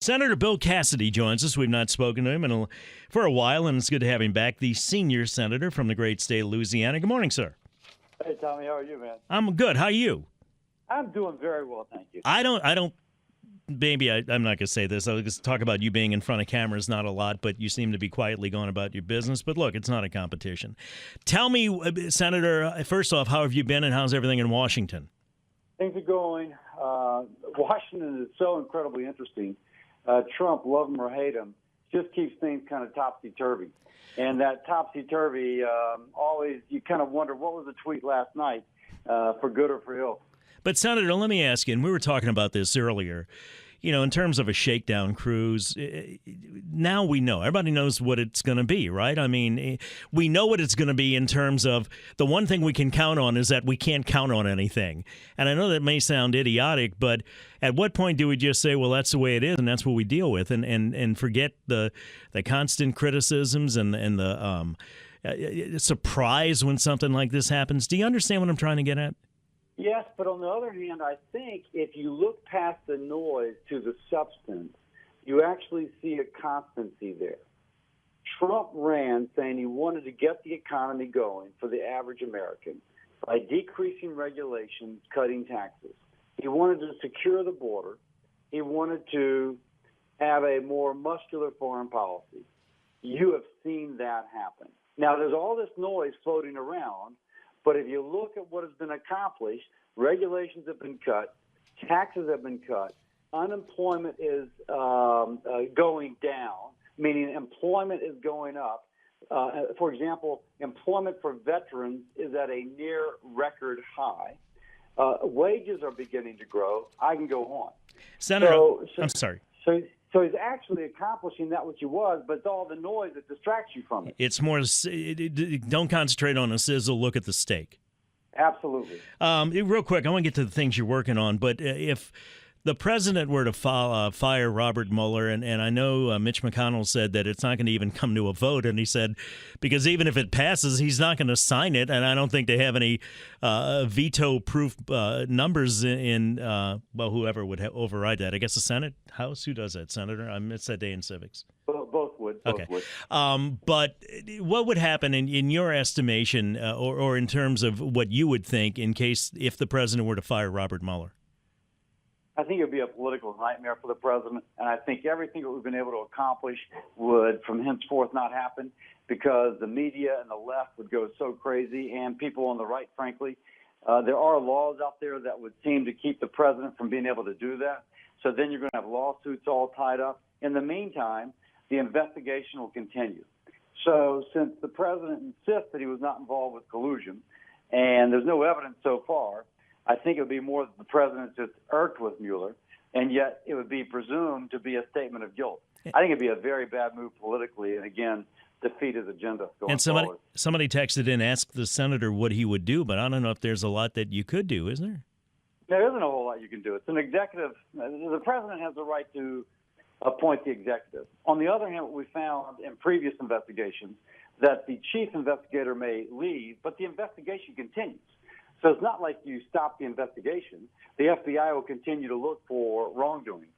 Senator Bill Cassidy joins us. We've not spoken to him for a while, and it's good to have him back. The senior senator from the great state of Louisiana. Good morning, sir. Hey, Tommy, how are you, man? I'm good. How are you? I'm doing very well, thank you. I'm not going to say this. I was going to talk about you being in front of cameras not a lot, but you seem to be quietly going about your business. But look, it's not a competition. Tell me, Senator, first off, how have you been and how's everything in Washington? Things are going. Washington is so incredibly interesting. Trump, love him or hate him, just keeps things kind of topsy-turvy. And that topsy-turvy, always, you kind of wonder, what was the tweet last night, for good or for ill? But, Senator, let me ask you, and we were talking about this earlier, in terms of a shakedown cruise, now we know. Everybody knows what it's going to be, right? I mean, we know what it's going to be in terms of the one thing we can count on is that we can't count on anything. And I know that may sound idiotic, but at what point do we just say, well, that's the way it is and that's what we deal with and forget the constant criticisms and the surprise when something like this happens? Do you understand what I'm trying to get at? Yes, but on the other hand, I think if you look past the noise to the substance, you actually see a constancy there. Trump ran saying he wanted to get the economy going for the average American by decreasing regulations, cutting taxes. He wanted to secure the border. He wanted to have a more muscular foreign policy. You have seen that happen. Now, there's all this noise floating around. But if you look at what has been accomplished, regulations have been cut, taxes have been cut, unemployment is going down, meaning employment is going up. For example, employment for veterans is at a near record high. Wages are beginning to grow. I can go on. Senator, I'm sorry. So he's actually accomplishing that which he was, but it's all the noise that distracts you from it. It's more, don't concentrate on a sizzle, look at the steak. Absolutely. Real quick, I want to get to the things you're working on, but if the president were to fire Robert Mueller, and I know Mitch McConnell said that it's not going to even come to a vote, and he said, because even if it passes, he's not going to sign it, and I don't think they have any veto-proof numbers in whoever would override that. I guess the Senate, House, who does that? Senator? I missed that day in civics. Both would. Okay. But what would happen in your estimation, or in terms of what you would think, if the president were to fire Robert Mueller? I think it would be a political nightmare for the president, and I think everything that we've been able to accomplish would from henceforth not happen because the media and the left would go so crazy, and people on the right, frankly. There are laws out there that would seem to keep the president from being able to do that. So then you're going to have lawsuits all tied up. In the meantime, the investigation will continue. So since the president insists that he was not involved with collusion, and there's no evidence so far, I think it would be more that the president just irked with Mueller, and yet it would be presumed to be a statement of guilt. I think it would be a very bad move politically, and again, defeat his agenda going forward. Somebody texted in, asked the senator what he would do, but I don't know if there's a lot that you could do, is there? There isn't a whole lot you can do. It's an executive. The president has the right to appoint the executive. On the other hand, what we found in previous investigations, that the chief investigator may leave, but the investigation continues. So it's not like you stop the investigation. The FBI will continue to look for wrongdoing.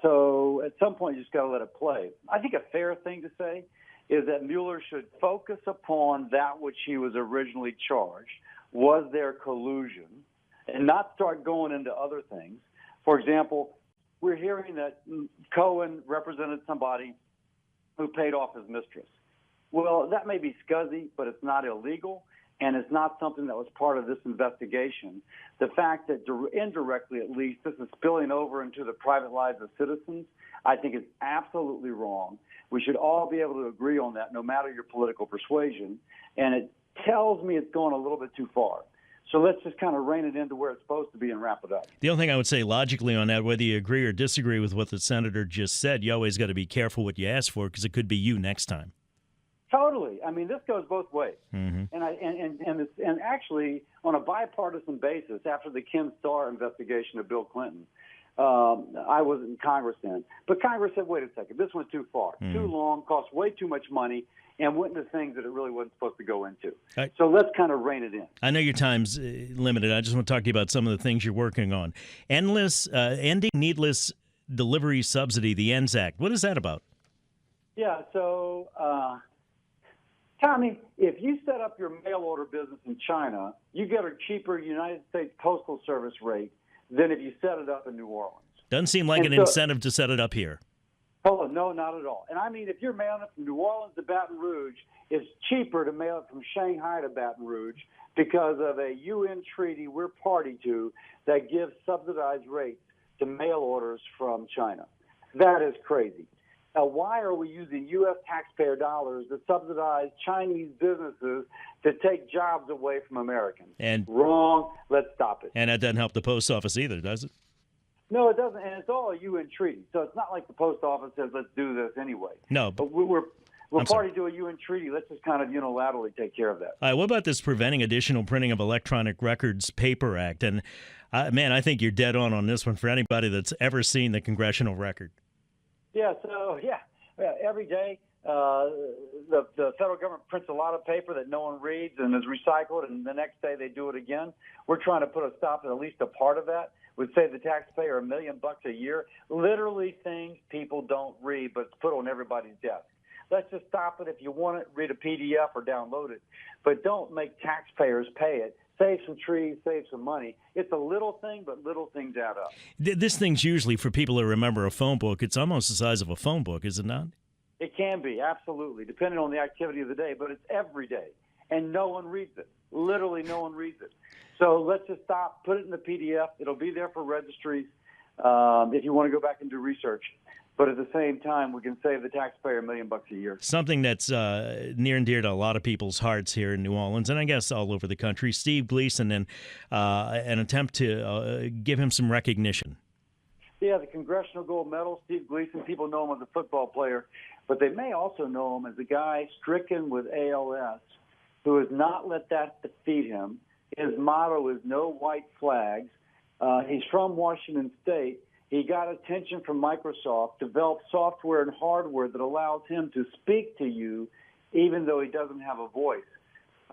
So at some point, you just got to let it play. I think a fair thing to say is that Mueller should focus upon that which he was originally charged. Was there collusion? And not start going into other things. For example, we're hearing that Cohen represented somebody who paid off his mistress. Well, that may be scuzzy, but it's not illegal. And it's not something that was part of this investigation. The fact that indirectly, at least, this is spilling over into the private lives of citizens, I think is absolutely wrong. We should all be able to agree on that, no matter your political persuasion. And it tells me it's going a little bit too far. So let's just kind of rein it into where it's supposed to be and wrap it up. The only thing I would say logically on that, whether you agree or disagree with what the senator just said, you always got to be careful what you ask for because it could be you next time. Totally. I mean, this goes both ways. Mm-hmm. And actually, on a bipartisan basis, after the Ken Starr investigation of Bill Clinton, I was in Congress then. But Congress said, wait a second, this went too far, too long, cost way too much money, and went into things that it really wasn't supposed to go into. So let's kind of rein it in. I know your time's limited. I just want to talk to you about some of the things you're working on. Ending needless delivery subsidy, the ENDS Act. What is that about? Yeah, so, Tommy, if you set up your mail order business in China, you get a cheaper United States Postal Service rate than if you set it up in New Orleans. Doesn't seem like an incentive to set it up here. Oh, no, not at all. And I mean, if you're mailing it from New Orleans to Baton Rouge, it's cheaper to mail it from Shanghai to Baton Rouge because of a UN treaty we're party to that gives subsidized rates to mail orders from China. That is crazy. Now, why are we using U.S. taxpayer dollars to subsidize Chinese businesses to take jobs away from Americans? And wrong. Let's stop it. And that doesn't help the post office either, does it? No, it doesn't, and it's all a UN treaty. So it's not like the post office says, let's do this anyway. No, but we're party to a UN treaty. Let's just kind of unilaterally take care of that. All right, what about this Preventing Additional Printing of Electronic Records Paper Act? And, man, I think you're dead on this one for anybody that's ever seen the congressional record. Yeah, so, every day the federal government prints a lot of paper that no one reads and is recycled, and the next day they do it again. We're trying to put a stop to at least a part of that. Would save the taxpayer $1 million a year. Literally things people don't read, but it's put on everybody's desk. Let's just stop it. If you want it, read a PDF or download it. But don't make taxpayers pay it. Save some trees, save some money. It's a little thing, but little things add up. This thing's usually, for people who remember a phone book, it's almost the size of a phone book, is it not? It can be, absolutely, depending on the activity of the day. But it's every day, and no one reads it. Literally no one reads it. So let's just stop, put it in the PDF. It'll be there for registries if you want to go back and do research. But at the same time, we can save the taxpayer $1 million a year. Something that's near and dear to a lot of people's hearts here in New Orleans, and I guess all over the country. Steve Gleason, and an attempt to give him some recognition. Yeah, the Congressional Gold Medal, Steve Gleason. People know him as a football player, but they may also know him as a guy stricken with ALS who has not let that defeat him. His motto is no white flags. He's from Washington State. He got attention from Microsoft, developed software and hardware that allows him to speak to you even though he doesn't have a voice.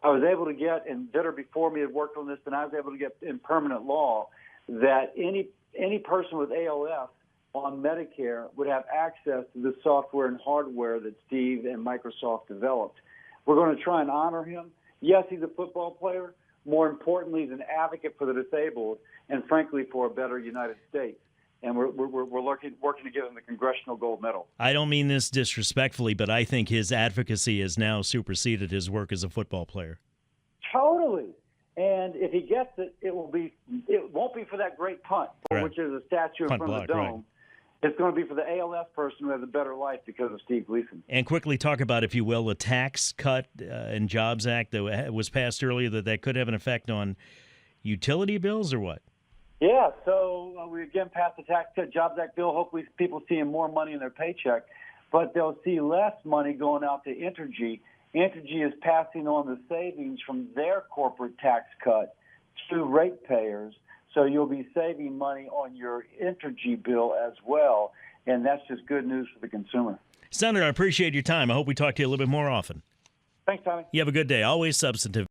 I was able to get, and Vitter before me had worked on this, and I was able to get in permanent law that any person with ALS on Medicare would have access to the software and hardware that Steve and Microsoft developed. We're going to try and honor him. Yes, he's a football player. More importantly, he's an advocate for the disabled and, frankly, for a better United States. And we're working to give him the Congressional Gold Medal. I don't mean this disrespectfully, but I think his advocacy has now superseded his work as a football player. Totally. And if he gets it, it won't be for that great punt, right, which is a statue in front of the dome. Right. It's going to be for the ALS person who has a better life because of Steve Gleason. And quickly talk about, if you will, the Tax Cut and Jobs Act that was passed earlier, that could have an effect on utility bills, or what? Yeah, so we again passed the Tax Cut Jobs Act bill. Hopefully people seeing more money in their paycheck, but they'll see less money going out to Entergy. Entergy is passing on the savings from their corporate tax cut to ratepayers. So you'll be saving money on your Entergy bill as well, and that's just good news for the consumer. Senator, I appreciate your time. I hope we talk to you a little bit more often. Thanks, Tommy. You have a good day. Always substantive.